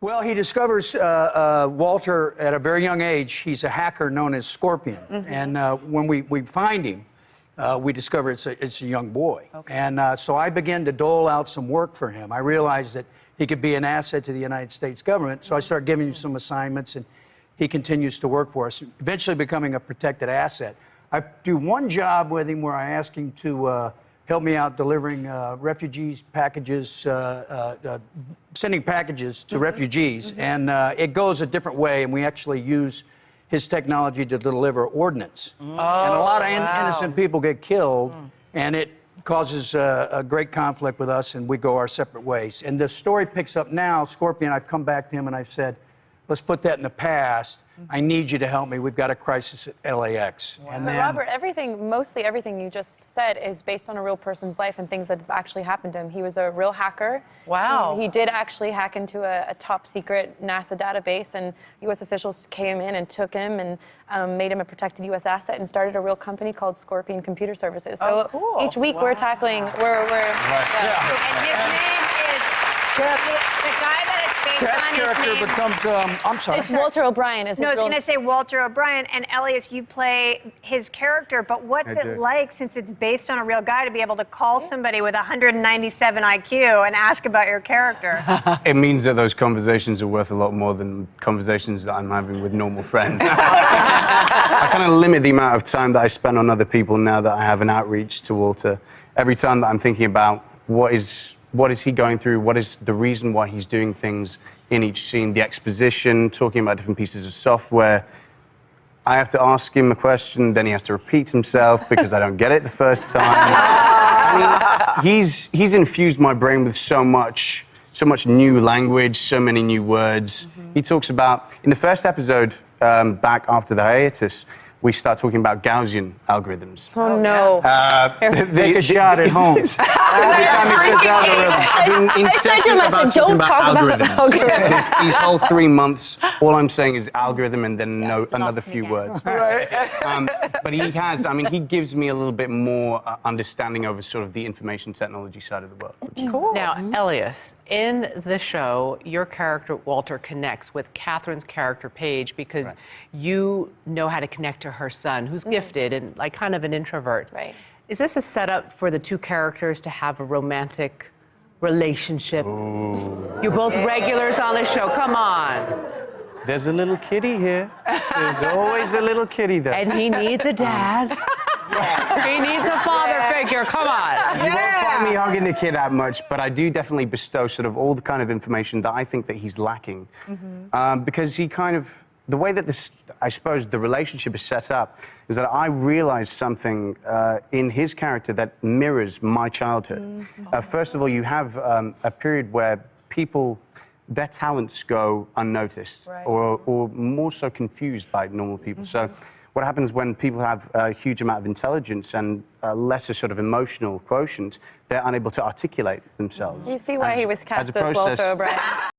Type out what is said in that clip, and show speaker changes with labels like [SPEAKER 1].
[SPEAKER 1] Well, he discovers Walter at a very young age. He's a hacker known as Scorpion. And when we find him, we discover it's a young boy. Okay. And so I began to dole out some work for him. I realized that he could be an asset to the United States government. So I started giving him some assignments, and he continues to work for us, eventually becoming a protected asset. I do one job with him where I ask him to help me out delivering refugees packages, sending packages to refugees. And it goes a different way, and we actually use his technology to deliver ordnance. And a lot of innocent people get killed, and it causes a great conflict with us, and we go our separate ways. And the story picks up now. Scorpion, I've come back to him and I've said, let's put that in the past. I need you to help me. We've got a crisis at LAX.
[SPEAKER 2] Wow.
[SPEAKER 1] And
[SPEAKER 2] but
[SPEAKER 1] then,
[SPEAKER 2] Robert, mostly everything you just said is based on a real person's life and things that have actually happened to him. He was a real hacker.
[SPEAKER 3] Wow.
[SPEAKER 2] He did actually hack into a top secret NASA database, and U.S. officials came in and took him and made him a protected U.S. asset and started a real company called Scorpion Computer Services. So
[SPEAKER 3] cool.
[SPEAKER 2] each week we're tackling, we're
[SPEAKER 4] And his name is the guy that it's based
[SPEAKER 1] Cat's
[SPEAKER 4] on.
[SPEAKER 1] character
[SPEAKER 4] His name,
[SPEAKER 1] becomes, I'm sorry.
[SPEAKER 2] It's Walter O'Brien is his
[SPEAKER 4] no, I was
[SPEAKER 2] real
[SPEAKER 4] going to say Walter O'Brien, and Elyes, you play his character, but what's
[SPEAKER 1] I
[SPEAKER 4] it
[SPEAKER 1] do.
[SPEAKER 4] like, since it's based on a real guy, to be able to call somebody with 197 IQ and ask about your character?
[SPEAKER 5] It means that those conversations are worth a lot more than conversations that I'm having with normal friends. I kind of limit the amount of time that I spend on other people now that I have an outreach to Walter. Every time that I'm thinking about what is he going through, what is the reason why he's doing things in each scene, the exposition, talking about different pieces of software. I have to ask him a question, then he has to repeat himself because I don't get it the first time. I mean, he's infused my brain with so much new language, so many new words. He talks about, in the first episode, back after the hiatus, we start talking about Gaussian algorithms.
[SPEAKER 2] Oh, no.
[SPEAKER 1] Take a shot at home. Every time he says algorithm.
[SPEAKER 5] I've been
[SPEAKER 2] I said to
[SPEAKER 5] incessant
[SPEAKER 2] him, I
[SPEAKER 5] about
[SPEAKER 2] said, don't
[SPEAKER 5] talking
[SPEAKER 2] talk about algorithms.
[SPEAKER 5] These whole 3 months, all I'm saying is algorithm and then another few
[SPEAKER 4] again.
[SPEAKER 5] words. But he gives me a little bit more understanding over sort of the information technology side of the world.
[SPEAKER 3] Cool.
[SPEAKER 6] Now, Elyes, in the show, your character, Walter, connects with Catherine's character, Paige, because you know how to connect to her son, who's gifted and like kind of an introvert.
[SPEAKER 2] Right.
[SPEAKER 6] Is this a setup for the two characters to have a romantic relationship?
[SPEAKER 5] Ooh.
[SPEAKER 6] You're both regulars on the show, come on.
[SPEAKER 5] There's a little kitty here. There's always a little kitty there.
[SPEAKER 6] And he needs a dad. He needs a father figure, come on.
[SPEAKER 5] You won't find me hugging the kid out much, but I do definitely bestow sort of all the kind of information that I think that he's lacking. Because he kind of, the way that this, I suppose, the relationship is set up is that I realized something in his character that mirrors my childhood. First of all, you have a period where people, their talents go unnoticed or more so confused by normal people. So what happens when people have a huge amount of intelligence and lesser sort of emotional quotient, they're unable to articulate themselves.
[SPEAKER 2] You see why he was cast as Walter O'Brien.